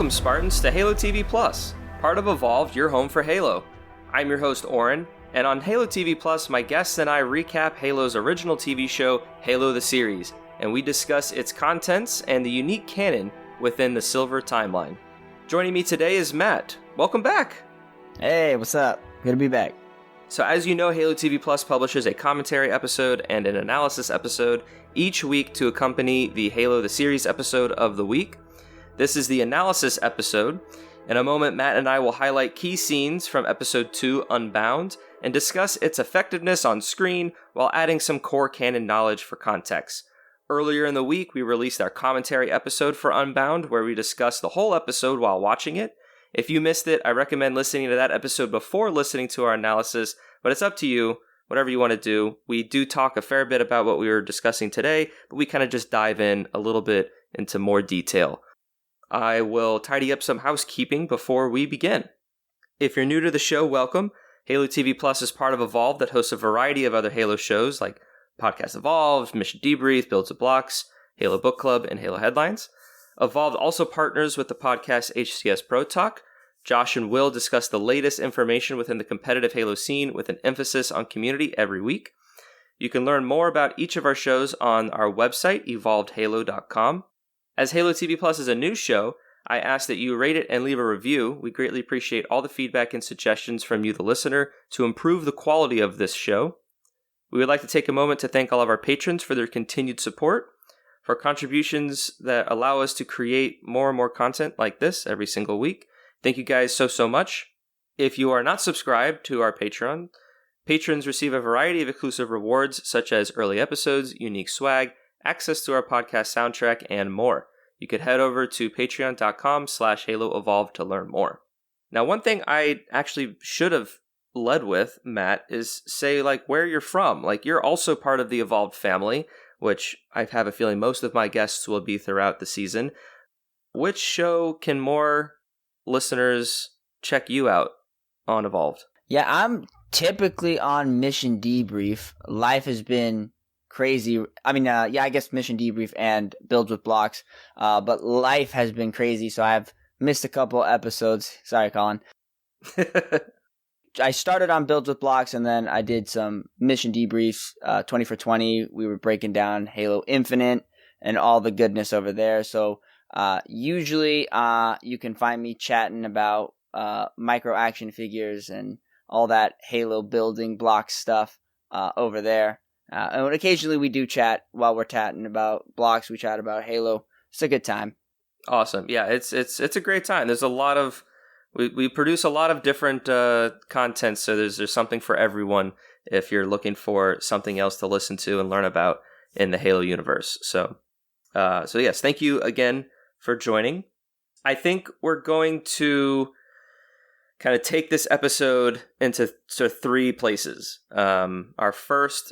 Welcome, Spartans, to Halo TV Plus, part of Evolved, your home for Halo. I'm your host, Oran, and on Halo TV Plus, my guests and I recap Halo's original TV show, Halo the Series, and we discuss its contents and the unique canon within the Silver timeline. Joining me today is Matt. Welcome back! Hey, what's up? Good to be back. So as you know, Halo TV Plus publishes a commentary episode and an analysis episode each week to accompany the Halo the Series episode of the week. This is the analysis episode. In a moment, Matt and I will highlight key scenes from episode 2, Unbound, and discuss its effectiveness on screen while adding some core canon knowledge for context. Earlier in the week, we released our commentary episode for Unbound, where we discussed the whole episode while watching it. If you missed it, I recommend listening to that episode before listening to our analysis, but it's up to you, whatever you want to do. We do talk a fair bit about what we were discussing today, but we kind of just dive in a little bit into more detail. I will tidy up some housekeeping before we begin. If you're new to the show, welcome. Halo TV Plus is part of Evolved that hosts a variety of other Halo shows like Podcast Evolved, Mission Debrief, Builds of Blocks, Halo Book Club, and Halo Headlines. Evolved also partners with the podcast HCS Pro Talk. Josh and Will discuss the latest information within the competitive Halo scene with an emphasis on community every week. You can learn more about each of our shows on our website, evolvedhalo.com. As Halo TV Plus is a new show, I ask that you rate it and leave a review. We greatly appreciate all the feedback and suggestions from you, the listener, to improve the quality of this show. We would like to take a moment to thank all of our patrons for their continued support, for contributions that allow us to create more and more content like this every single week. Thank you guys so much. If you are not subscribed to our Patreon, patrons receive a variety of exclusive rewards such as early episodes, unique swag, access to our podcast soundtrack, and more. You could head over to patreon.com/HaloEvolved to learn more. Now, one thing I actually should have led with, Matt, is say where you're from. You're also part of the Evolved family, which I have a feeling most of my guests will be throughout the season. Which show can more listeners check you out on Evolved? Yeah, I'm typically on Mission Debrief. Life has been crazy. I guess Mission Debrief and Builds with Blocks. But life has been crazy, so I've missed a couple episodes. Sorry, Colin. I started on Builds with Blocks, and then I did some Mission Debriefs, 20 for 20. We were breaking down Halo Infinite and all the goodness over there. So usually you can find me chatting about micro action figures and all that Halo building block stuff over there. And occasionally we do chat while we're chatting about blocks. We chat about Halo. It's a good time. Awesome. Yeah, it's a great time. There's a lot of we produce a lot of different content, so there's something for everyone if you're looking for something else to listen to and learn about in the Halo universe. So yes, thank you again for joining. I think we're going to kind of take this episode into sort of three places. Our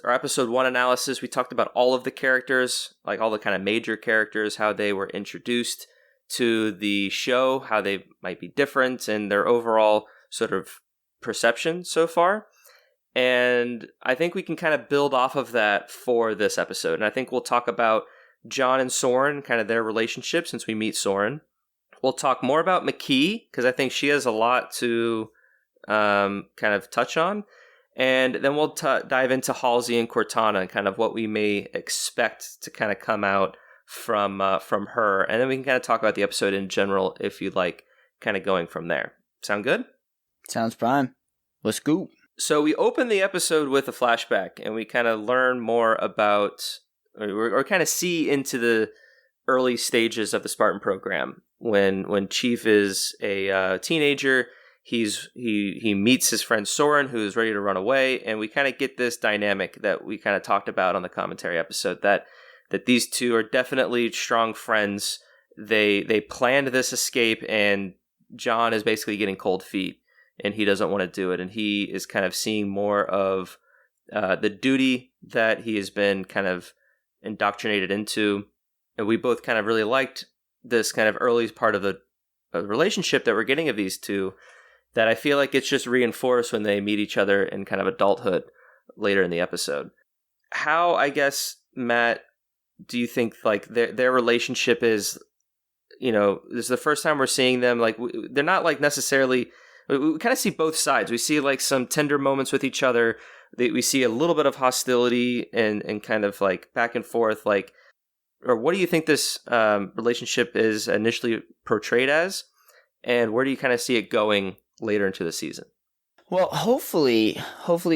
episode 1 analysis, we talked about all of the characters, all the kind of major characters, how they were introduced to the show, how they might be different, and their overall sort of perception so far. And I think we can kind of build off of that for this episode. And I think we'll talk about John and Soren, kind of their relationship since we meet Soren. We'll talk more about McKee, because I think she has a lot to kind of touch on. And then we'll dive into Halsey and Cortana and kind of what we may expect to kind of come out from her. And then we can kind of talk about the episode in general, if you'd like, kind of going from there. Sound good? Sounds prime. Let's go. So we open the episode with a flashback, and we kind of learn more about, or kind of see into the early stages of the Spartan program. When Chief is a teenager, he meets his friend Soren, who is ready to run away, and we kind of get this dynamic that we kind of talked about on the commentary episode, that these two are definitely strong friends. They planned this escape, and John is basically getting cold feet, and he doesn't want to do it, and he is kind of seeing more of the duty that he has been kind of indoctrinated into. And we both kind of really liked this kind of early part of the relationship that we're getting of these two, that I feel like it's just reinforced when they meet each other in kind of adulthood later in the episode. How, I guess, Matt, do you think their relationship is this is the first time we're seeing them. Like, they're not like necessarily. We kind of see both sides. We see like some tender moments with each other. We see a little bit of hostility and kind of like back and forth. Like, or what do you think this relationship is initially portrayed as, and where do you kind of see it going later into the season? Well, hopefully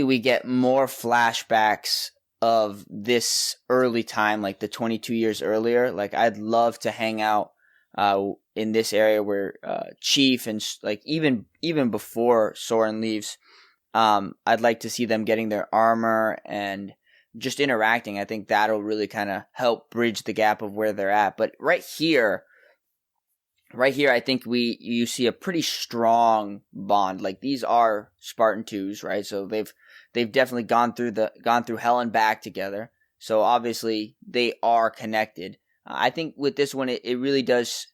we get more flashbacks of this early time, like the 22 years earlier. Like, I'd love to hang out in this area where Chief and like even before Soren leaves, I'd like to see them getting their armor and just interacting. I think that'll really kind of help bridge the gap of where they're at. But right here, I think you see a pretty strong bond. Like, these are Spartan 2s, right? So they've definitely gone through hell and back together. So obviously they are connected. I think with this one, it really does.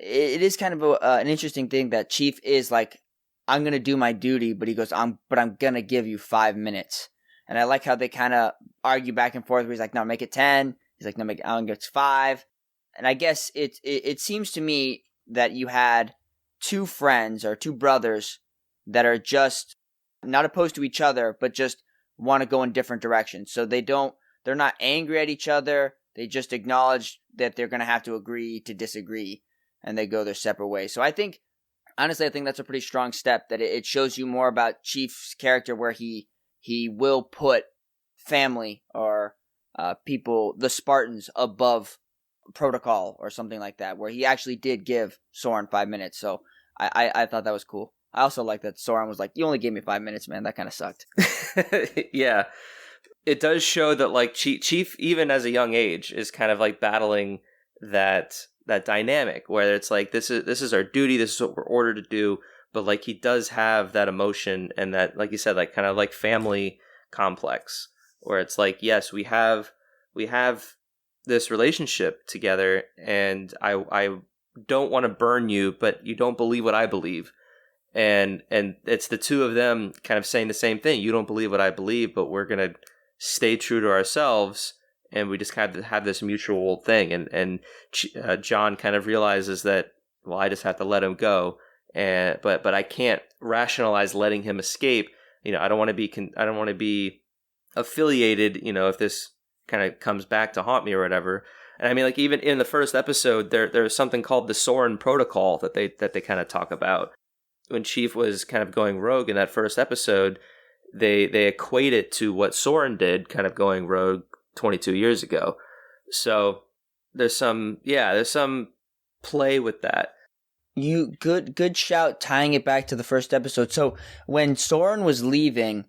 It is kind of an interesting thing that Chief is like, I'm gonna do my duty, but he goes, I'm gonna give you 5 minutes. And I like how they kind of argue back and forth. Where he's like, no, make it 10. He's like, no, I'll get 5. And I guess it seems to me that you had two friends or two brothers that are just not opposed to each other, but just want to go in different directions. So they're not angry at each other. They just acknowledge that they're going to have to agree to disagree, and they go their separate ways. So honestly, I think that's a pretty strong step, that it shows you more about Chief's character, where he will put family or people, the Spartans, above protocol or something like that, where he actually did give Soren 5 minutes. So I thought that was cool. I also like that Soren was like, you only gave me 5 minutes, man. That kind of sucked. Yeah. It does show that like Chief, even as a young age, is kind of like battling that dynamic where it's like, this is our duty. This is what we're ordered to do. But like, he does have that emotion and that, like you said, like kind of like family complex, where it's like, yes, we have this relationship together, and I don't want to burn you, but you don't believe what I believe. And it's the two of them kind of saying the same thing. You don't believe what I believe, but we're going to stay true to ourselves. And we just kind of have this mutual thing. And John kind of realizes that, well, I just have to let him go. But I can't rationalize letting him escape. I don't want to be affiliated, if this kind of comes back to haunt me or whatever. And I mean, like, even in the first episode, there's something called the Soren Protocol that they kind of talk about. When Chief was kind of going rogue in that first episode, they equate it to what Soren did, kind of going rogue 22 years ago. So there's some play with that. Good shout, tying it back to the first episode. So when Soren was leaving,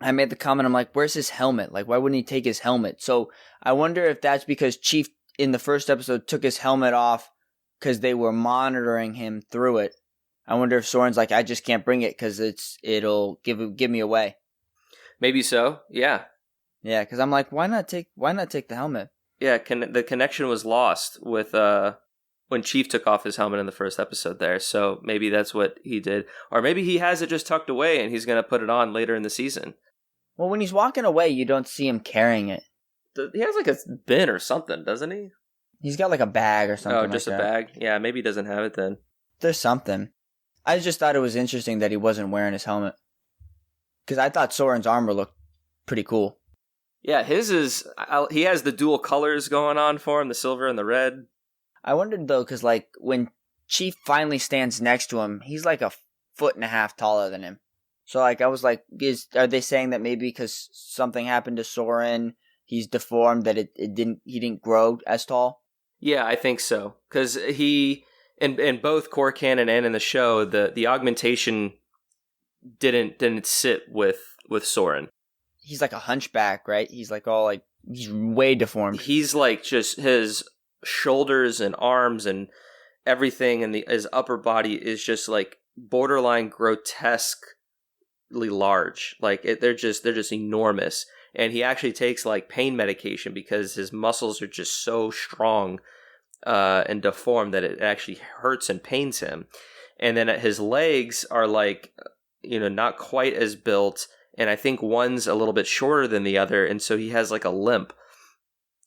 I made the comment, I'm like, where's his helmet? Like, why wouldn't he take his helmet? So I wonder if that's because Chief in the first episode took his helmet off because they were monitoring him through it. I wonder if Soren's like, I just can't bring it because it'll give me away. Maybe so. Yeah. Yeah, because I'm like, why not take the helmet? Yeah, the connection was lost with when Chief took off his helmet in the first episode there. So maybe that's what he did, or maybe he has it just tucked away and he's gonna put it on later in the season. Well, when he's walking away, you don't see him carrying it. He has like a bin or something, doesn't he? He's got like a bag or something. Oh, just like a bag? Yeah, maybe he doesn't have it then. There's something. I just thought it was interesting that he wasn't wearing his helmet, because I thought Soren's armor looked pretty cool. Yeah, his is. He has the dual colors going on for him, the silver and the red. I wondered though, because like when Chief finally stands next to him, he's like 1.5 feet taller than him. So like I was like, are they saying that maybe because something happened to Soren, he's deformed, that he didn't grow as tall? Yeah, I think so, because he in both core canon and in the show, the augmentation didn't sit with Soren. He's like a hunchback, right? He's like all like, he's way deformed. He's like just his shoulders and arms and everything, and his upper body is just like borderline grotesquely large. Like they're just enormous. And he actually takes like pain medication because his muscles are just so strong and deformed that it actually hurts and pains him. And then his legs are like, not quite as built. And I think one's a little bit shorter than the other. And so he has like a limp.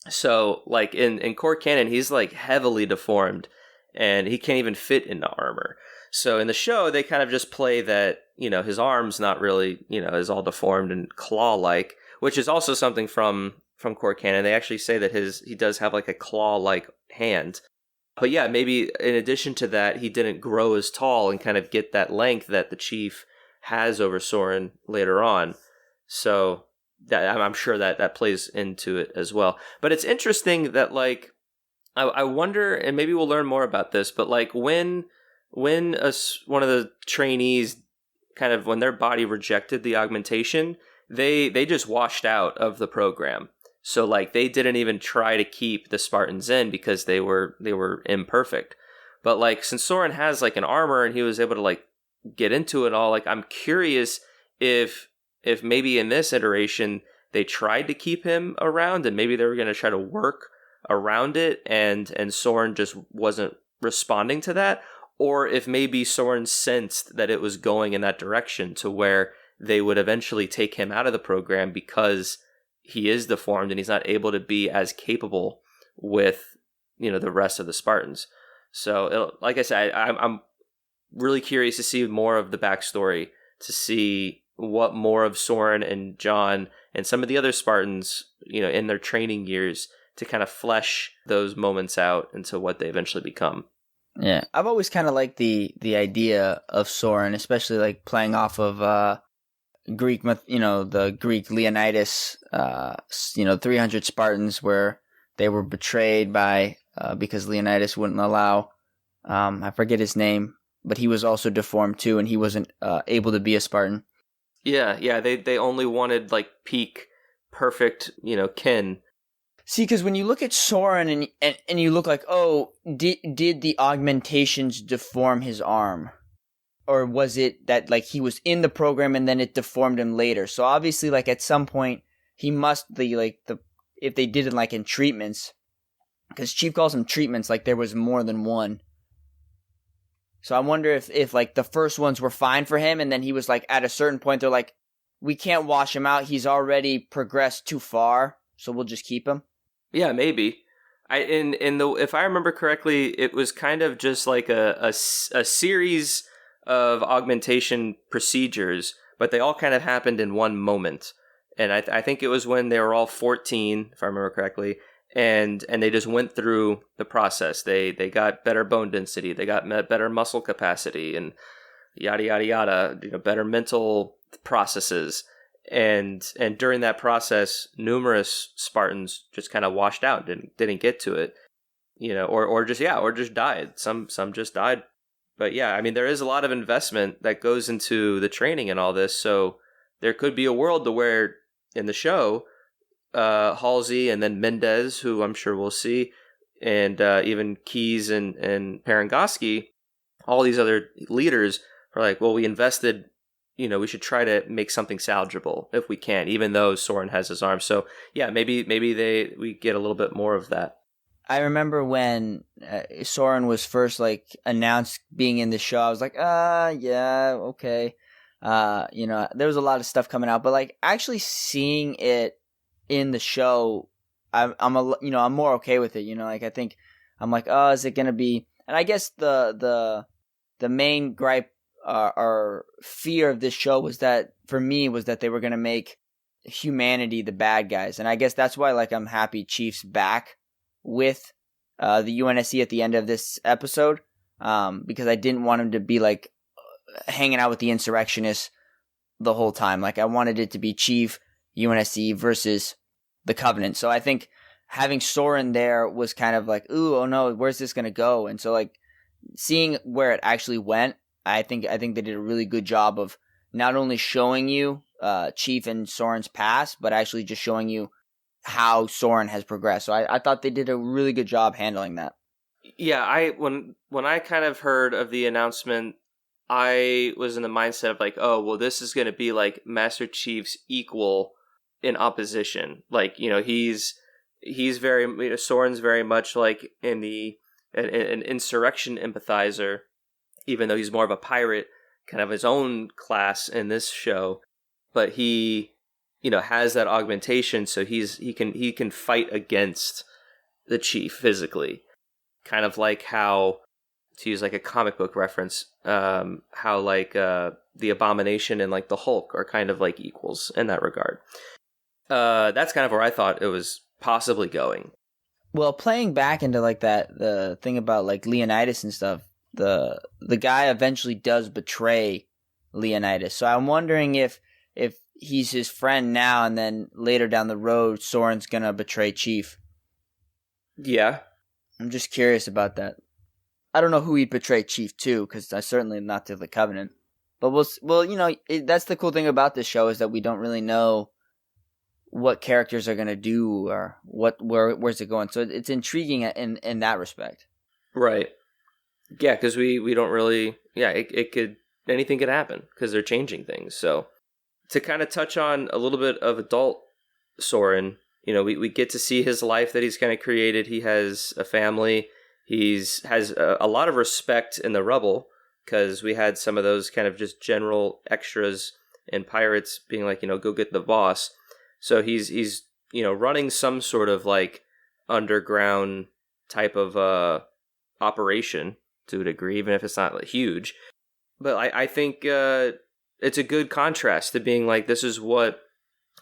So like in core canon, he's like heavily deformed. and he can't even fit into armor. So in the show, they kind of just play that, his arm's not really, is all deformed and claw-like, which is also something from core canon. They actually say that he does have like a claw-like hand. But yeah, maybe in addition to that, he didn't grow as tall and kind of get that length that the Chief has over Soren later on. So that I'm sure that plays into it as well. But it's interesting that, like, I wonder, and maybe we'll learn more about this, but like when one of the trainees kind of, when their body rejected the augmentation, they just washed out of the program. So like they didn't even try to keep the Spartans in because they were imperfect. But like since Soren has like an armor and he was able to like get into it all, like I'm curious if maybe in this iteration they tried to keep him around and maybe they were going to try to work around it and Soren just wasn't responding to that, or if maybe Soren sensed that it was going in that direction to where they would eventually take him out of the program because he is deformed and he's not able to be as capable with the rest of the Spartans. So like I said, I'm really curious to see more of the backstory, to see what more of Soren and John and some of the other Spartans in their training years, to kind of flesh those moments out into what they eventually become. Yeah, I've always kind of liked the idea of Soren, especially like playing off of Greek myth, the Greek Leonidas, 300 Spartans where they were betrayed by because Leonidas wouldn't allow, I forget his name, but he was also deformed too, and he wasn't able to be a Spartan. Yeah, they only wanted like peak perfect, kin. See, because when you look at Soren and you look like, oh, did the augmentations deform his arm? Or was it that like he was in the program and then it deformed him later? So obviously, like at some point, he must be like if they did it like in treatments, because Chief calls them treatments, like there was more than one. So I wonder if like the first ones were fine for him, and then he was like at a certain point they're like, we can't wash him out. He's already progressed too far, so we'll just keep him. Yeah, maybe. If I remember correctly, it was kind of just like a series of augmentation procedures, but they all kind of happened in one moment. And I think it was when they were all 14, if I remember correctly, and they just went through the process. They got better bone density, they got better muscle capacity, and yada yada yada. Better mental processes. And during that process, numerous Spartans just kind of washed out, didn't get to it, or just died. Some just died. But yeah, I mean, there is a lot of investment that goes into the training and all this. So there could be a world to where in the show, Halsey and then Mendez, who I'm sure we'll see, and even Keyes and Parangoski, all these other leaders are like, well, we invested. We should try to make something salvageable if we can, even though Soren has his arm. So yeah, maybe we get a little bit more of that. I remember when Soren was first like announced being in the show, I was like, yeah, okay. There was a lot of stuff coming out, but like actually seeing it in the show, I'm more okay with it. Like I think I'm like, oh, is it gonna be? And I guess the main gripe or fear of this show was that they were gonna make humanity the bad guys, and I guess that's why like I'm happy Chief's back with the UNSC at the end of this episode, because I didn't want him to be like hanging out with the insurrectionists the whole time. Like I wanted it to be Chief, UNSC versus the Covenant. So I think having Soren there was kind of like, ooh, oh no, where's this gonna go? And so like seeing where it actually went, I think they did a really good job of not only showing you Chief and Soren's past, but actually just showing you how Soren has progressed. So I thought they did a really good job handling that. Yeah, when I kind of heard of the announcement, I was in the mindset of like, oh, well, this is going to be like Master Chief's equal in opposition. Like, he's very, Soren's very much like an insurrection empathizer, even though he's more of a pirate, kind of his own class in this show. But he, has that augmentation, so he can fight against the Chief physically. Kind of like how to use like a comic book reference, how like the Abomination and like the Hulk are kind of like equals in that regard. That's kind of where I thought it was possibly going. Well, playing back into like that, the thing about like Leonidas and stuff, the guy eventually does betray Leonidas. So I'm wondering if he's his friend now, and then later down the road, Soren's gonna betray Chief. Yeah, I'm just curious about that. I don't know who he'd betray Chief to, because I certainly not to the Covenant. But that's the cool thing about this show, is that we don't really know what characters are gonna do or where's it going. So it's intriguing in that respect. Right. Yeah, because we don't really. Yeah, it could, anything could happen because they're changing things. So to kind of touch on a little bit of adult Soren, we get to see his life that he's kind of created. He has a family. Has a lot of respect in the rubble, because we had some of those kind of just general extras and pirates being like, go get the boss. So he's running some sort of like underground type of operation to a degree, even if it's not like huge. But I think it's a good contrast to being like, this is what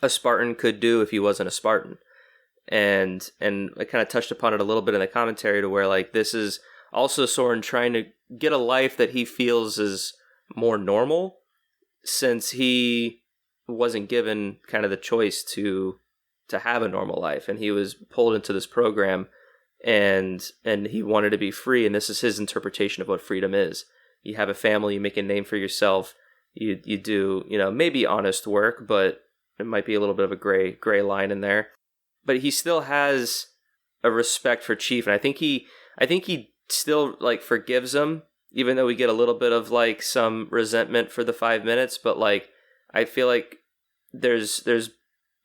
a Spartan could do if he wasn't a Spartan. And I kind of touched upon it a little bit in the commentary, to where like this is also Soren trying to get a life that he feels is more normal, since he wasn't given kind of the choice to have a normal life, and he was pulled into this program, and he wanted to be free, and this is his interpretation of what freedom is. You have a family, you make a name for yourself, you do maybe honest work, but it might be a little bit of a gray line in there. But he still has a respect for Chief, and I think he still like forgives him, even though we get a little bit of like some resentment for the 5 minutes. But like, I feel like there's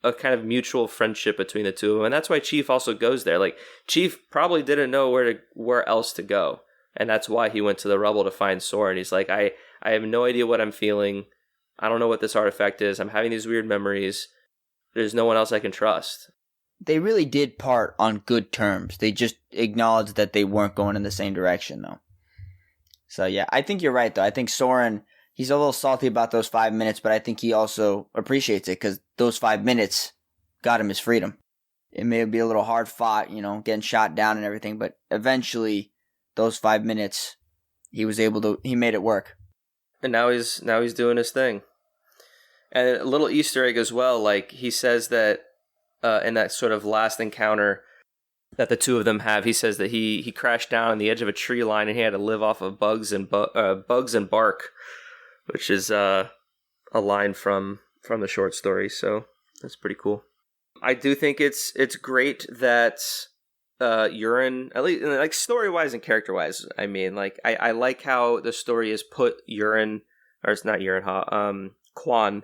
a kind of mutual friendship between the two of them, and that's why Chief also goes there. Like, Chief probably didn't know where else to go, and that's why he went to the rubble to find Soren. He's like, I have no idea what I'm feeling. I don't know what this artifact is. I'm having these weird memories. There's no one else I can trust. They really did part on good terms. They just acknowledged that they weren't going in the same direction, though. So yeah, I think you're right, though. I think Soren, he's a little salty about those 5 minutes, but I think he also appreciates it, because those 5 minutes got him his freedom. It may be a little hard fought, getting shot down and everything, but eventually those 5 minutes, he made it work. And now he's doing his thing. And a little Easter egg as well, like he says that in that sort of last encounter that the two of them have, he says that he crashed down on the edge of a tree line, and he had to live off of bugs and bark, which is a line from the short story. So that's pretty cool. I do think it's great that Uran, at least like story wise and character wise. I mean, like I like how the story has put Uran, or it's not Uran, Quan,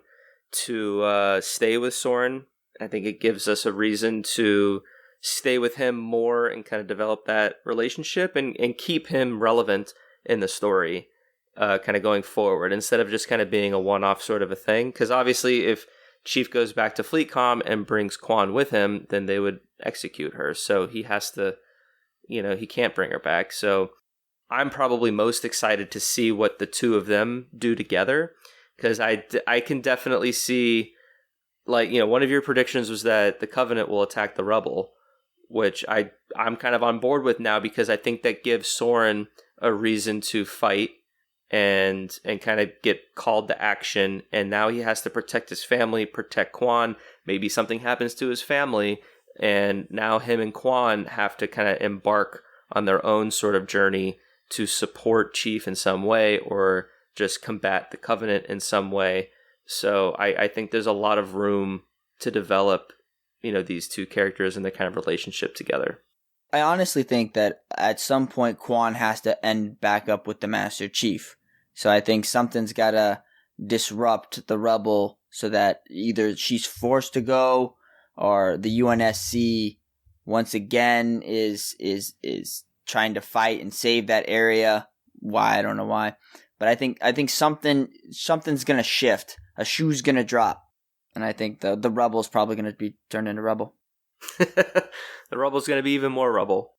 to stay with Soren. I think it gives us a reason to stay with him more and kind of develop that relationship and keep him relevant in the story, kind of going forward, instead of just kind of being a one-off sort of a thing. Because obviously, if Chief goes back to Fleetcom and brings Quan with him, then they would execute her. So he has to, he can't bring her back. So I'm probably most excited to see what the two of them do together, because I can definitely see, like, one of your predictions was that the Covenant will attack the Rebel, which I'm kind of on board with now, because I think that gives Soren a reason to fight and kind of get called to action. And now he has to protect his family, protect Quan. Maybe something happens to his family, and now him and Quan have to kind of embark on their own sort of journey to support Chief in some way, or just combat the Covenant in some way. So I think there's a lot of room to develop, these two characters and the kind of relationship together. I honestly think that at some point Quan has to end back up with the Master Chief. So I think something's got to disrupt the Rebel so that either she's forced to go, or the UNSC once again is trying to fight and save that area. Why? I don't know why. But I think something's going to shift. A shoe's going to drop. And I think the Rebel's probably going to be turned into Rebel. The Rebel's going to be even more Rebel.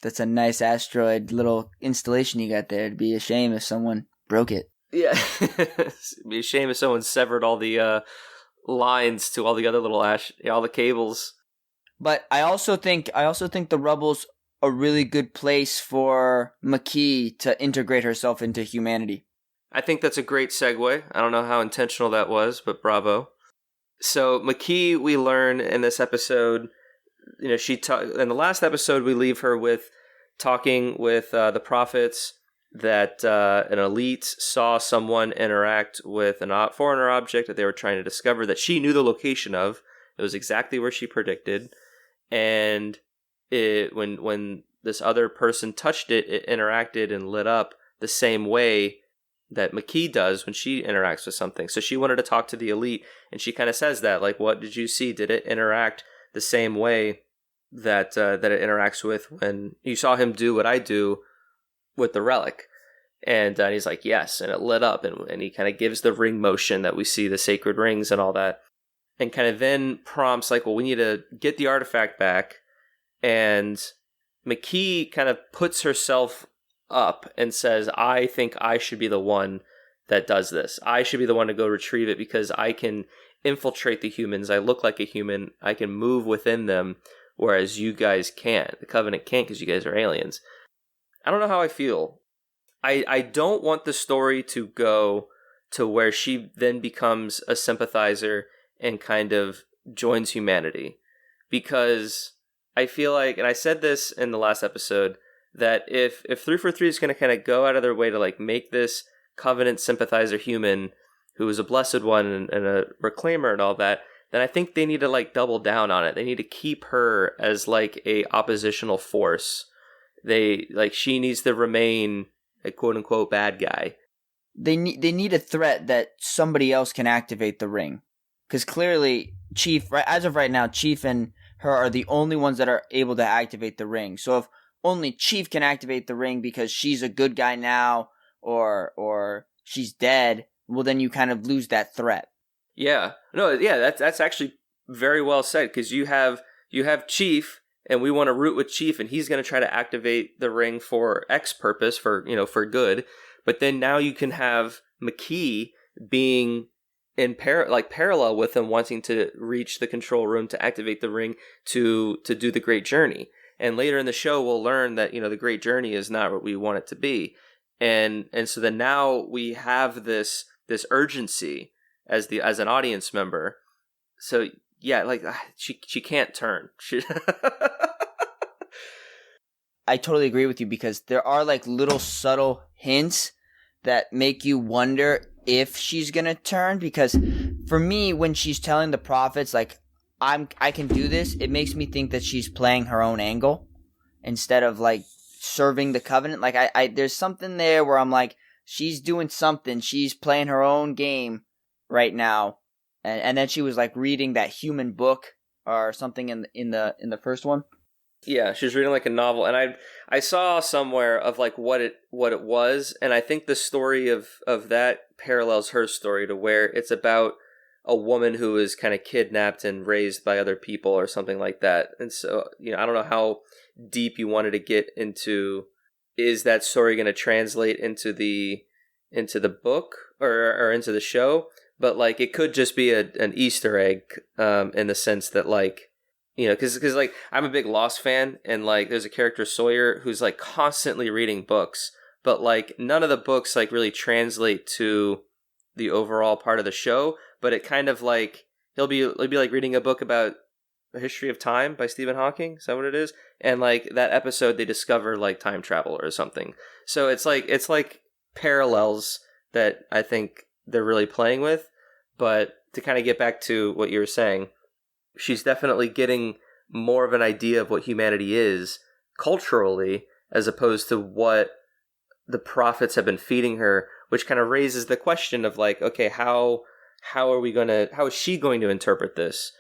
That's a nice asteroid little installation you got there. It'd be a shame if someone broke it. Yeah. It'd be a shame if someone severed all the lines to all the other little all the cables. But I also think the rubble's a really good place for McKee to integrate herself into humanity. I think that's a great segue. I don't know how intentional that was, but bravo. So McKee, we learn in this episode, in the last episode, we leave her with talking with the prophets that an elite saw someone interact with a foreigner object that they were trying to discover that she knew the location of. It was exactly where she predicted. And when this other person touched it, it interacted and lit up the same way that McKee does when she interacts with something. So she wanted to talk to the elite, and she kind of says that, like, what did you see? Did it interact the same way that it interacts with when you saw him do what I do with the relic? And he's like, yes, and it lit up, and he kind of gives the ring motion that we see, the sacred rings and all that, and kind of then prompts, like, well, we need to get the artifact back, and McKee kind of puts herself up and says, I think I should be the one that does this. I should be the one to go retrieve it because I can infiltrate the humans. I look like a human. I can move within them, whereas you guys can't. The Covenant can't because you guys are aliens. I don't know how I feel. I don't want the story to go to where she then becomes a sympathizer and kind of joins humanity. Because I feel like, and I said this in the last episode, that if 343 is going to kind of go out of their way to like make this Covenant sympathizer human who is a blessed one and a reclaimer and all that, then I think they need to like double down on it. They need to keep her as like a oppositional force. She needs to remain a quote unquote bad guy. They need a threat that somebody else can activate the ring. Because clearly, Chief, as of right now, Chief and her are the only ones that are able to activate the ring. So if only Chief can activate the ring because she's a good guy now, or she's dead, well, then you kind of lose that threat. Yeah, no, yeah, that's actually very well said, because you have Chief, and we want to root with Chief, and he's going to try to activate the ring for X purpose, for good. But then now you can have McKee being in parallel with him, wanting to reach the control room to activate the ring to do the Great Journey. And later in the show, we'll learn that the Great Journey is not what we want it to be. And so then now we have this urgency as an audience member. So yeah, like she can't turn. I totally agree with you, because there are like little subtle hints that make you wonder if she's gonna turn. Because for me, when she's telling the prophets like I can do this, it makes me think that she's playing her own angle instead of like serving the Covenant. Like I there's something there where I'm like, she's doing something. She's playing her own game right now. And then she was like reading that human book or something in the first one. Yeah, she was reading like a novel, and I saw somewhere of like what it was, and I think the story of that parallels her story, to where it's about a woman who is kind of kidnapped and raised by other people or something like that. And so, I don't know how deep you wanted to get into, is that story going to translate into the book or into the show? But like it could just be an Easter egg in the sense that like, because like I'm a big Lost fan, and like there's a character Sawyer who's like constantly reading books, but like none of the books like really translate to the overall part of the show. But it kind of like he'll be like reading a book about the history of time by Stephen Hawking. Is that what it is? And like that episode, they discover like time travel or something. So it's like parallels that I think they're really playing with. But to kind of get back to what you were saying, she's definitely getting more of an idea of what humanity is culturally, as opposed to what the prophets have been feeding her, which kind of raises the question of like, okay, how is she going to interpret this?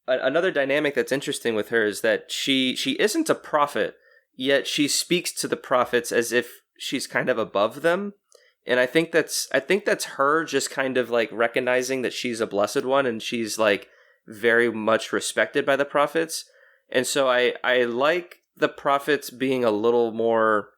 Another dynamic that's interesting with her is that she isn't a prophet, yet she speaks to the prophets as if she's kind of above them. And I think that's her just kind of like recognizing that she's a blessed one, and she's like very much respected by the prophets. And so I like the prophets being a little more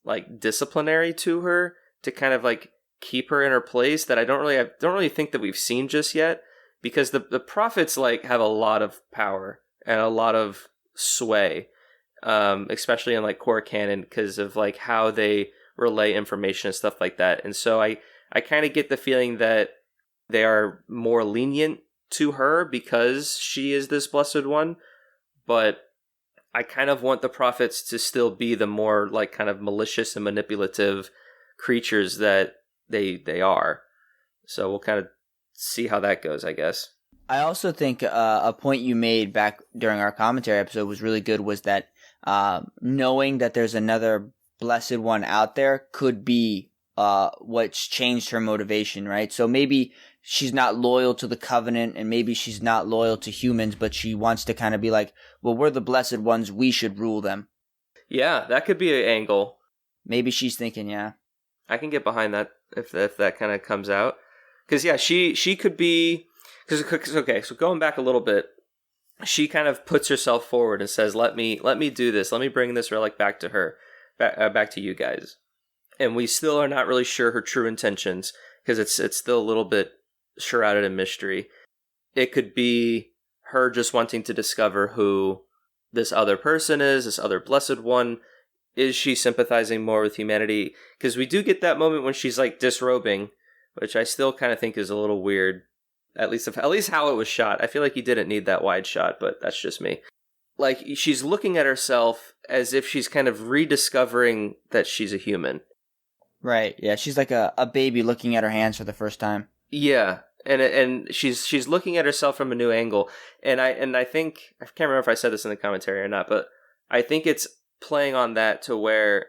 like disciplinary to her to kind of like keep her in her place that I don't really think that we've seen just yet, because the prophets like have a lot of power and a lot of sway, especially in like core canon because of like how they relay information and stuff like that. And so I kind of get the feeling that they are more lenient to her because she is this blessed one, but I kind of want the prophets to still be the more like kind of malicious and manipulative creatures that they are. So we'll kind of see how that goes, I guess. I also think a point you made back during our commentary episode was really good, was that knowing that there's another blessed one out there could be what's changed her motivation, right? So maybe she's not loyal to the covenant, and maybe she's not loyal to humans, but she wants to kind of be like, well, we're the blessed ones, we should rule them. Yeah, that could be an angle. Maybe she's thinking, yeah. I can get behind that if that kind of comes out. Because, yeah, she could be... Cause, okay, so going back a little bit, she kind of puts herself forward and says, let me do this. Let me bring this relic back to her, back to you guys. And we still are not really sure her true intentions, because it's still a little bit shrouded in mystery. It could be her just wanting to discover who this other person is, this other blessed one. Is she sympathizing more with humanity? Because we do get that moment when she's like disrobing, which I still kind of think is a little weird. At least how it was shot. I feel like you didn't need that wide shot, but that's just me. Like, she's looking at herself as if she's kind of rediscovering that she's a human. Right, yeah, she's like a baby looking at her hands for the first time. Yeah, and she's looking at herself from a new angle, and I think, I can't remember if I said this in the commentary or not, but I think it's playing on that to where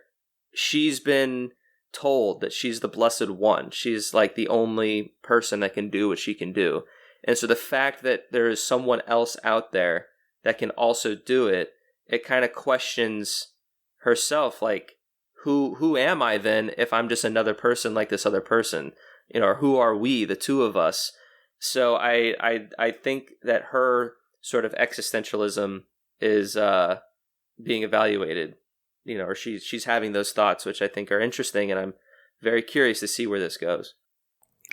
she's been told that she's the blessed one. She's like the only person that can do what she can do, and so the fact that there is someone else out there that can also do it, it kind of questions herself, like, who am I then if I'm just another person like this other person? You know, or who are we, the two of us? So I think that her sort of existentialism is being evaluated, you know, or she's having those thoughts, which I think are interesting, and I'm very curious to see where this goes.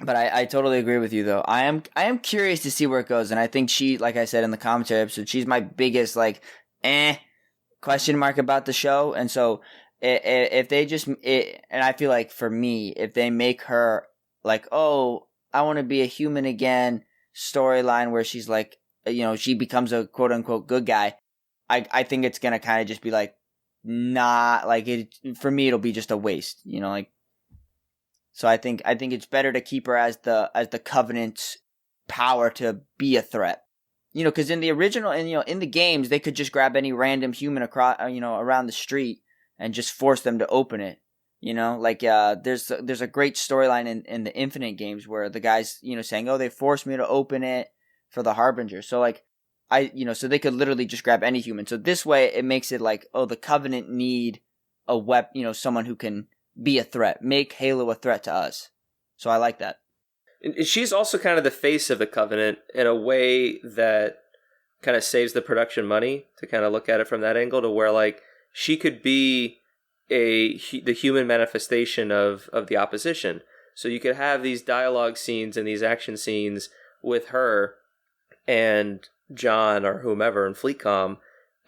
But I totally agree with you, though. I am curious to see where it goes, and I think she, like I said in the commentary episode, she's my biggest like question mark about the show. And so if they just and I feel like for me, if they make her like, oh, I want to be a human again storyline where she's like, you know, she becomes a quote unquote good guy, I think it's gonna kind of just be like, not like it for me. It'll be just a waste, you know, like. So I think it's better to keep her as the Covenant's power to be a threat, you know, because in the original and you know in the games they could just grab any random human across around the street and just force them to open it, you know, like there's a great storyline in the Infinite games where the guy's saying, oh, they forced me to open it for the Harbinger, so like so they could literally just grab any human. So this way it makes it like, oh, the Covenant need a someone who can be a threat, make Halo a threat to us. So I like that. And she's also kind of the face of the Covenant in a way that kind of saves the production money, to kind of look at it from that angle, to where like she could be the human manifestation of the opposition. So you could have these dialogue scenes and these action scenes with her and John or whomever in FleetCom,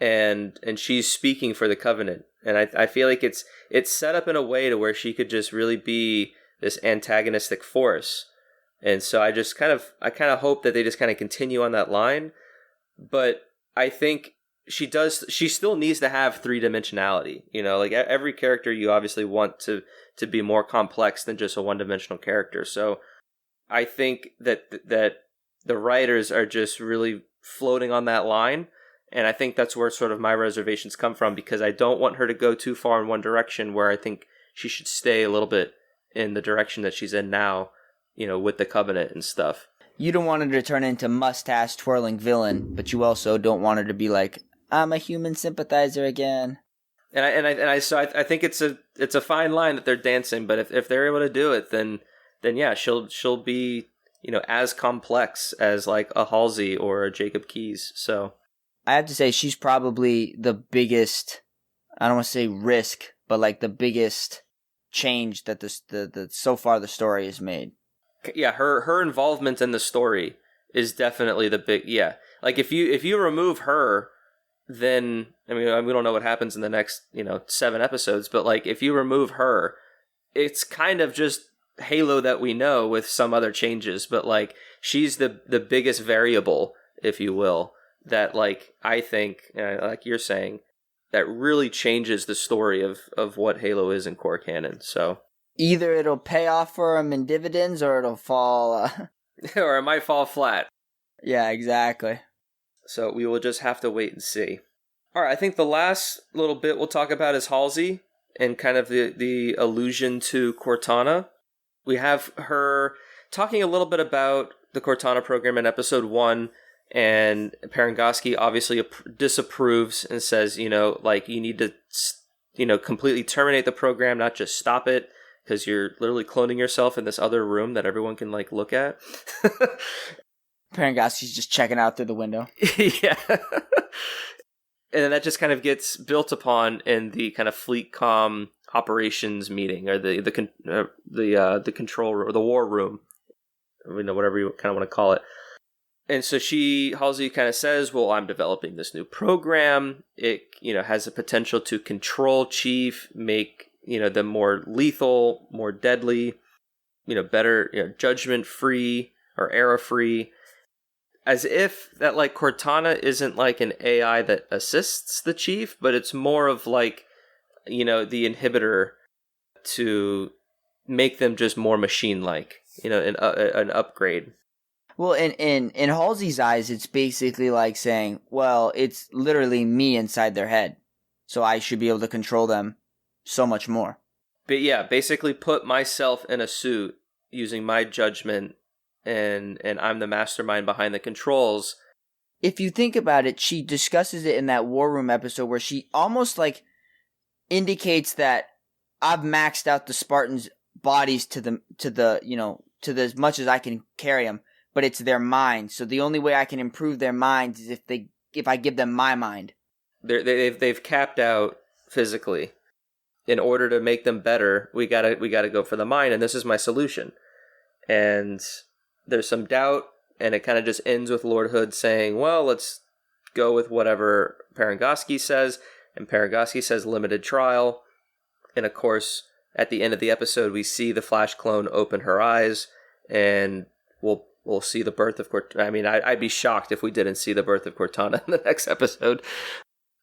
and she's speaking for the Covenant. And I feel like it's set up in a way to where she could just really be this antagonistic force. And so I kind of hope that they just kind of continue on that line. But I think she still needs to have three-dimensionality. You know, like every character you obviously want to be more complex than just a one-dimensional character. So I think that the writers are just really floating on that line. And I think that's where sort of my reservations come from, because I don't want her to go too far in one direction, where I think she should stay a little bit in the direction that she's in now, you know, with the Covenant and stuff. You don't want her to turn into mustache twirling villain, but you also don't want her to be like, I'm a human sympathizer again. And I think it's a fine line that they're dancing, but if they're able to do it, then yeah, she'll be, you know, as complex as like a Halsey or a Jacob Keyes. So I have to say she's probably the biggest, I don't want to say risk, but like the biggest change that the so far the story has made. Yeah, her involvement in the story is definitely the big, yeah. Like if you remove her, then I mean we don't know what happens in the next 7 episodes, but like if you remove her, it's kind of just Halo that we know with some other changes, but like she's the biggest variable, if you will, that like I think like you're saying, that really changes the story of what Halo is in core canon. So either it'll pay off for him in dividends or it'll fall or it might fall flat. Yeah, exactly. So we will just have to wait and see. All right, I think the last little bit we'll talk about is Halsey and kind of the allusion to Cortana. We have her talking a little bit about the Cortana program in episode 1, and Parangoski obviously disapproves and says, like you need to, completely terminate the program, not just stop it, because you're literally cloning yourself in this other room that everyone can like look at. Parangoski's just checking out through the window. Yeah. And then that just kind of gets built upon in the kind of fleet comm operations meeting, or the control room, or the war room, whatever you kind of want to call it. And so Halsey kind of says, well, I'm developing this new program. It, has the potential to control Chief, make, them more lethal, more deadly, better, judgment free or error free. As if that like Cortana isn't like an AI that assists the Chief, but it's more of like, the inhibitor to make them just more machine-like, an upgrade. Well, in Halsey's eyes, it's basically like saying, well, it's literally me inside their head, so I should be able to control them so much more. But yeah, basically put myself in a suit using my judgment, and I'm the mastermind behind the controls. If you think about it, she discusses it in that War Room episode where she almost like indicates that I've maxed out the Spartans' bodies to as much as I can carry them, but it's their minds. So the only way I can improve their minds is if I give them my mind. They've capped out physically. In order to make them better, we gotta go for the mind, and this is my solution. And there's some doubt, and it kind of just ends with Lord Hood saying, well, let's go with whatever Parangoski says, and Parangoski says limited trial. And of course, at the end of the episode, we see the Flash clone open her eyes, and we'll see the birth of Cortana. I mean, I'd be shocked if we didn't see the birth of Cortana in the next episode.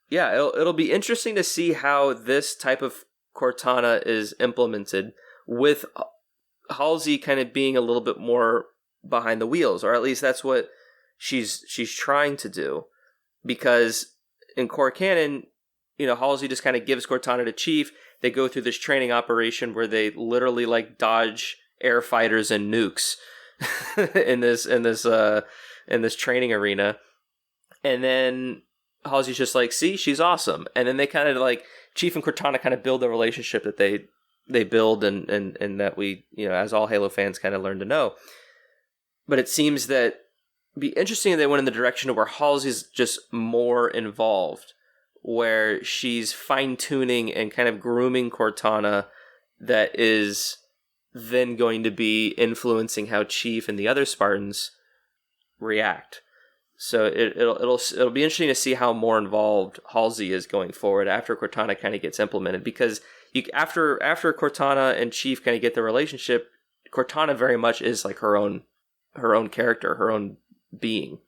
Yeah, it'll be interesting to see how this type of Cortana is implemented, with Halsey kind of being a little bit more behind the wheels, or at least that's what she's trying to do. Because in core canon, Halsey just kind of gives Cortana to Chief. They go through this training operation where they literally like dodge air fighters and nukes in this training arena, and then Halsey's just like, see, she's awesome. And then they kind of like Chief and Cortana kind of build the relationship that they build, and that we, as all Halo fans kind of learn to know. But it seems that it'd be interesting if they went in the direction where Halsey's just more involved, where she's fine-tuning and kind of grooming Cortana, that is then going to be influencing how Chief and the other Spartans react. So it'll be interesting to see how more involved Halsey is going forward after Cortana kind of gets implemented, because after Cortana and Chief kind of get the relationship, Cortana very much is like her own character, her own being.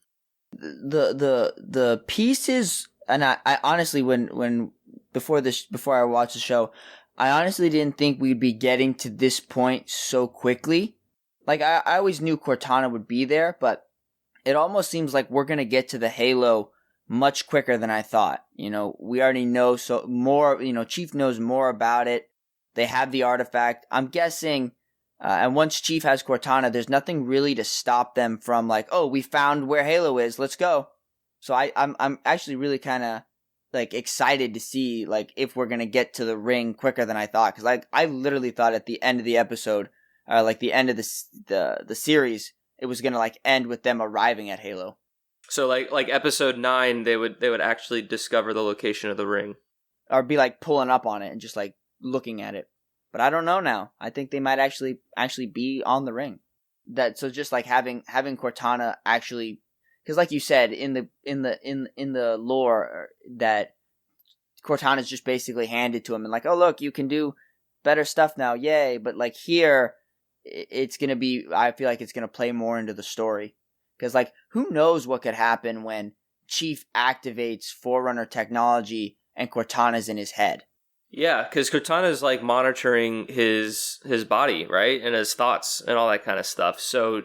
The pieces, and I honestly, before I watched the show, I honestly didn't think we'd be getting to this point so quickly. Like I always knew Cortana would be there, but it almost seems like we're gonna get to the Halo much quicker than I thought. We already know so more. Chief knows more about it. They have the artifact. I'm guessing. And once Chief has Cortana, there's nothing really to stop them from like, oh, we found where Halo is, let's go. So I'm actually really kind of like excited to see like if we're gonna get to the ring quicker than I thought, because I literally thought at the end of the episode, like the end of the series, it was gonna like end with them arriving at Halo. So like episode 9, they would actually discover the location of the ring. Or be like pulling up on it and just like looking at it. But I don't know now. I think they might actually be on the ring. So just like having Cortana actually, because like you said in the lore that Cortana's just basically handed to him and like, oh look, you can do better stuff now, yay! But like here, it's gonna be. I feel like it's gonna play more into the story because like who knows what could happen when Chief activates Forerunner technology and Cortana's in his head. Yeah, because Cortana's like monitoring his body, right, and his thoughts and all that kind of stuff. So,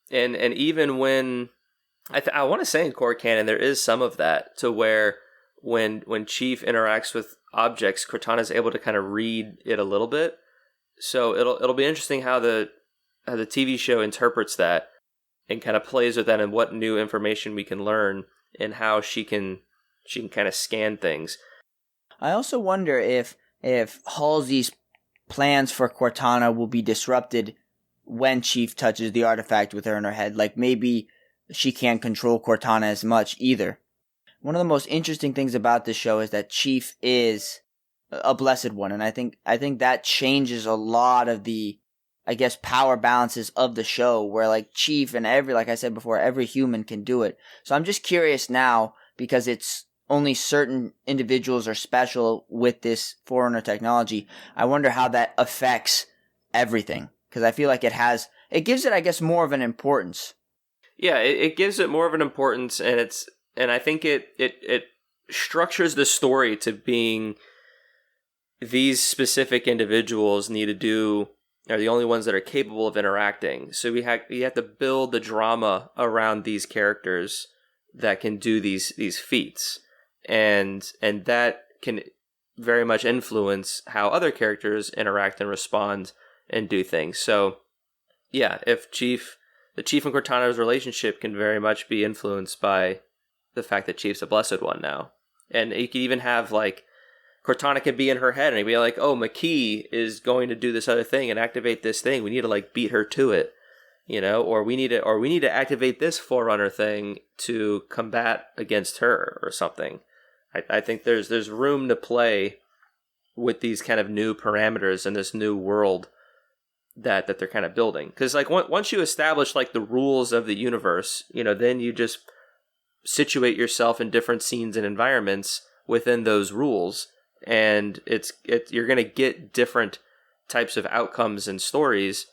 and even when I want to say in core canon there is some of that to where when Chief interacts with objects, Cortana's able to kind of read it a little bit. So it'll be interesting how the TV show interprets that and kind of plays with that and what new information we can learn and how she can kind of scan things. I also wonder if Halsey's plans for Cortana will be disrupted when Chief touches the artifact with her in her head. Like maybe she can't control Cortana as much either. One of the most interesting things about this show is that Chief is a blessed one, and I think that changes a lot of the, I guess, power balances of the show, where like Chief and like I said before, every human can do it. So I'm just curious now, because it's only certain individuals are special with this Forerunner technology. I wonder how that affects everything, because I feel like it gives it, I guess, more of an importance. Yeah, it gives it more of an importance, and I think it structures the story to being these specific individuals are the only ones that are capable of interacting. So you have to build the drama around these characters that can do these feats. And that can very much influence how other characters interact and respond and do things. So, yeah, if the Chief and Cortana's relationship can very much be influenced by the fact that Chief's a blessed one now. And you could even have, like, Cortana can be in her head and be like, oh, McKee is going to do this other thing and activate this thing. We need to, like, beat her to it. Or we need to activate this Forerunner thing to combat against her or something. I think there's room to play with these kind of new parameters and this new world that they're kind of building. Because like once you establish like the rules of the universe, then you just situate yourself in different scenes and environments within those rules, and you're going to get different types of outcomes and stories,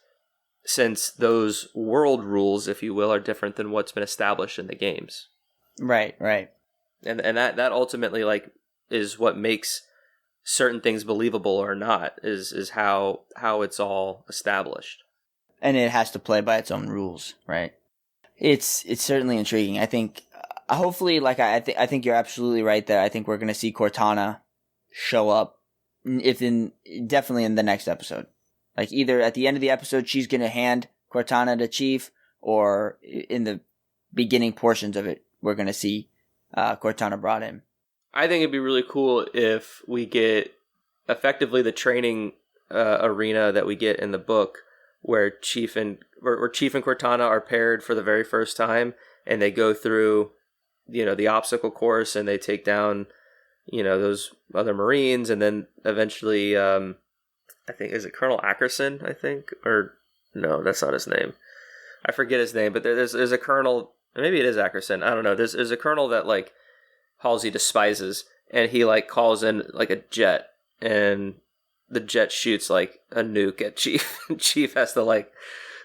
since those world rules, if you will, are different than what's been established in the games. Right. And that ultimately like is what makes certain things believable or not, is how it's all established. And it has to play by its own rules, right? It's certainly intriguing. I think hopefully, like I think you're absolutely right there. I think we're going to see Cortana show up definitely in the next episode. Like either at the end of the episode she's going to hand Cortana to Chief, or in the beginning portions of it we're going to see Cortana brought in. I think it'd be really cool if we get effectively the training arena that we get in the book, where Chief and Cortana are paired for the very first time, and they go through, the obstacle course, and they take down, those other Marines, and then eventually, I think, is it Colonel Ackerson? I think, or no, that's not his name. I forget his name, but there's a colonel. Maybe it is Ackerson. I don't know. There's a colonel that like Halsey despises, and he like calls in like a jet, and the jet shoots like a nuke at Chief. Chief has to like,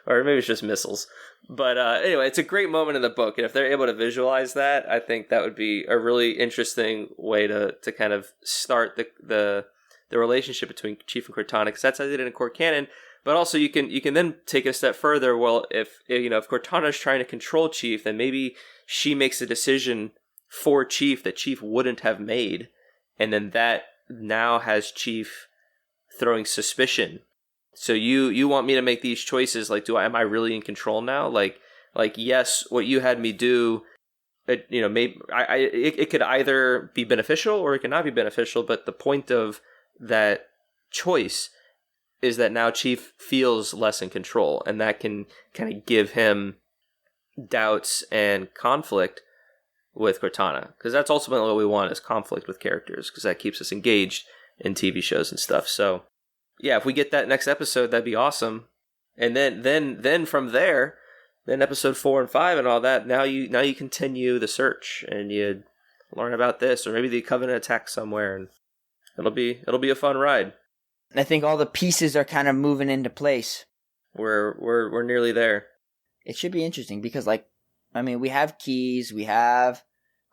or maybe it's just missiles. But anyway, it's a great moment in the book, and if they're able to visualize that, I think that would be a really interesting way to kind of start the relationship between Chief and Cortana, because that's how they did it in core canon. But also, you can then take it a step further. Well, if Cortana is trying to control Chief, then maybe she makes a decision for Chief that Chief wouldn't have made, and then that now has Chief throwing suspicion. So you want me to make these choices? Like, am I really in control now? Like yes, what you had me do, maybe it could either be beneficial or it could not be beneficial. But the point of that choice is that now Chief feels less in control, and that can kind of give him doubts and conflict with Cortana, because that's ultimately what we want, is conflict with characters, because that keeps us engaged in TV shows and stuff. So yeah, if we get that next episode, that'd be awesome. And then from there, then episode 4 and 5 and all that, now you continue the search and you learn about this, or maybe the Covenant attack somewhere, and it'll be a fun ride. I think all the pieces are kind of moving into place. We're nearly there. It should be interesting because, like, I mean, we have Keys, we have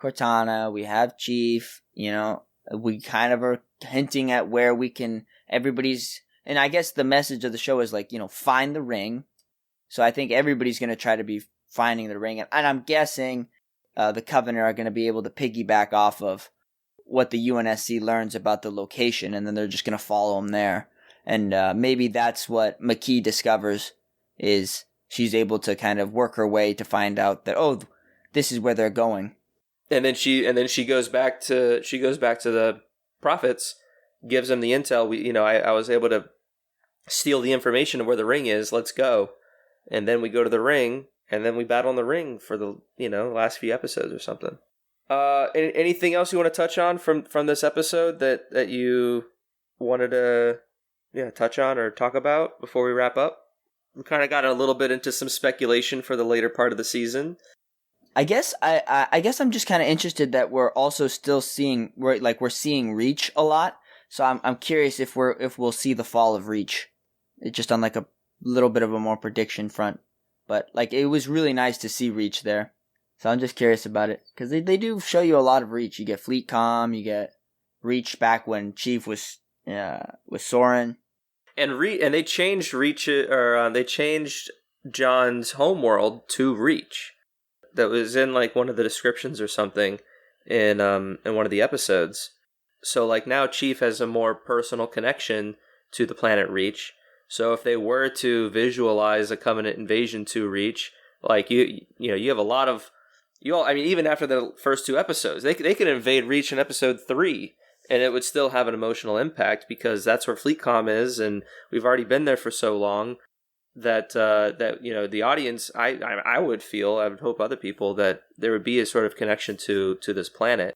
Cortana, we have Chief. You know, we kind of are hinting at where we can. Everybody's, and I guess the message of the show is like, you know, find the ring. So I think everybody's going to try to be finding the ring, and I'm guessing the Covenant are going to be able to piggyback off of what the UNSC learns about the location, and then they're just going to follow them there. And maybe that's what McKee discovers, is she's able to kind of work her way to find out that, oh, this is where they're going. And then she goes back to the prophets, gives them the intel. I was able to steal the information of where the ring is. Let's go. And then we go to the ring, and then we battle in the ring for the last few episodes or something. Anything else you want to touch on from this episode that you wanted to touch on or talk about before we wrap up? We kind of got a little bit into some speculation for the later part of the season. I guess I'm just kind of interested that we're also still seeing we're seeing Reach a lot. So I'm curious if we'll see the fall of Reach. It's just on like a little bit of a more prediction front, but like it was really nice to see Reach there. So I'm just curious about it, because they do show you a lot of Reach. You get Fleet Comm, you get Reach back when Chief was Soren, and they changed Reach, or they changed John's homeworld to Reach. That was in like one of the descriptions or something in one of the episodes. So like now Chief has a more personal connection to the planet Reach. So if they were to visualize a Covenant invasion to Reach, like you have a lot of. Even after the first 2 episodes, they could invade Reach in episode 3, and it would still have an emotional impact, because that's where Fleet Comm is, and we've already been there for so long that the audience, I would hope other people, that there would be a sort of connection to this planet.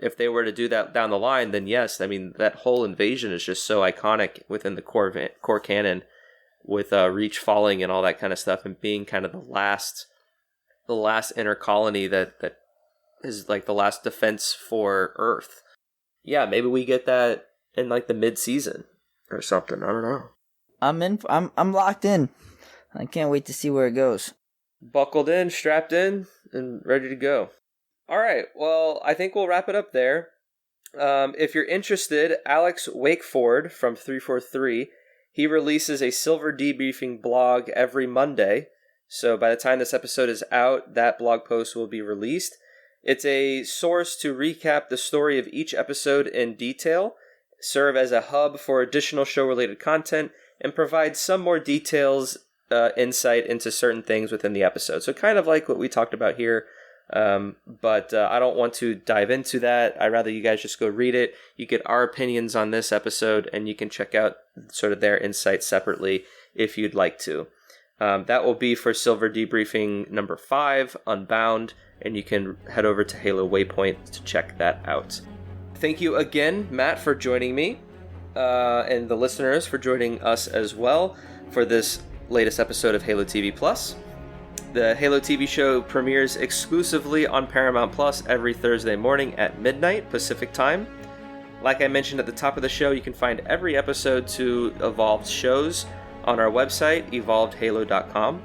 If they were to do that down the line, then yes, I mean that whole invasion is just so iconic within the core canon, with Reach falling and all that kind of stuff, and being kind of the last inner colony that is like the last defense for Earth. Yeah, maybe we get that in like the mid-season or something. I don't know. I'm locked in. I can't wait to see where it goes. Buckled in, strapped in, and ready to go. All right, well, I think we'll wrap it up there. If you're interested, Alex Wakeford from 343, he releases a Silver Debriefing blog every Monday. So by the time this episode is out, that blog post will be released. It's a source to recap the story of each episode in detail, serve as a hub for additional show-related content, and provide some more details, insight into certain things within the episode. So kind of like what we talked about here, but I don't want to dive into that. I'd rather you guys just go read it. You get our opinions on this episode, and you can check out sort of their insights separately if you'd like to. That will be for Silver Debriefing number 5, Unbound, and you can head over to Halo Waypoint to check that out. Thank you again, Matt, for joining me, and the listeners for joining us as well for this latest episode of Halo TV Plus. The Halo TV show premieres exclusively on Paramount Plus every Thursday morning at midnight Pacific Time. Like I mentioned at the top of the show, you can find every episode to Evolved's shows on our website, evolvedhalo.com.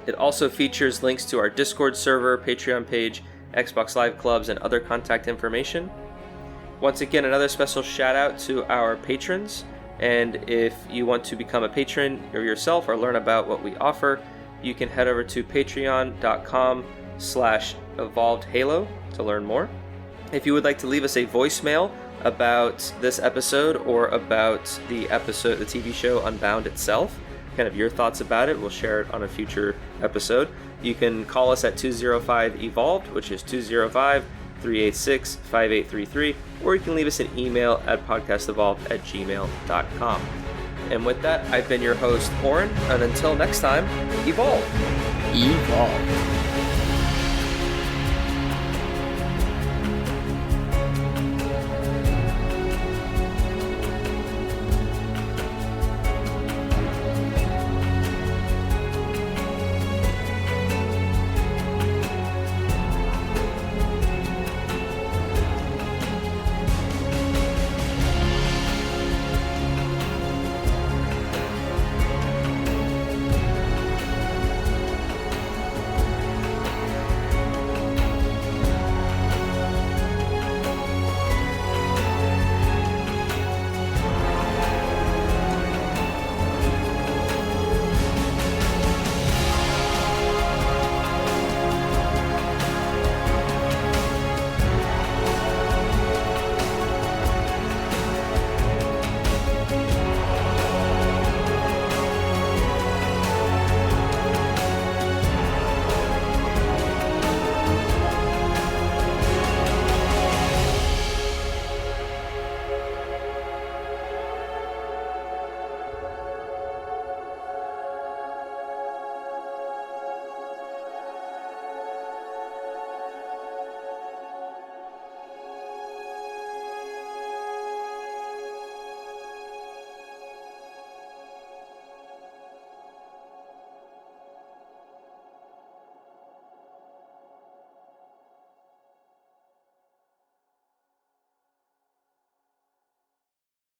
It also features links to our Discord server, Patreon page, Xbox Live clubs, and other contact information. Once again, another special shout out to our patrons. And if you want to become a patron yourself or learn about what we offer, you can head over to patreon.com/evolvedhalo to learn more. If you would like to leave us a voicemail about this episode or about the TV show Unbound itself, kind of your thoughts about it, we'll share it on a future episode. You can call us at 205-EVOLVED, which is 205-386-5833, or you can leave us an email at podcastevolved@gmail.com. And with that, I've been your host, Oran, and until next time, evolve! Evolve.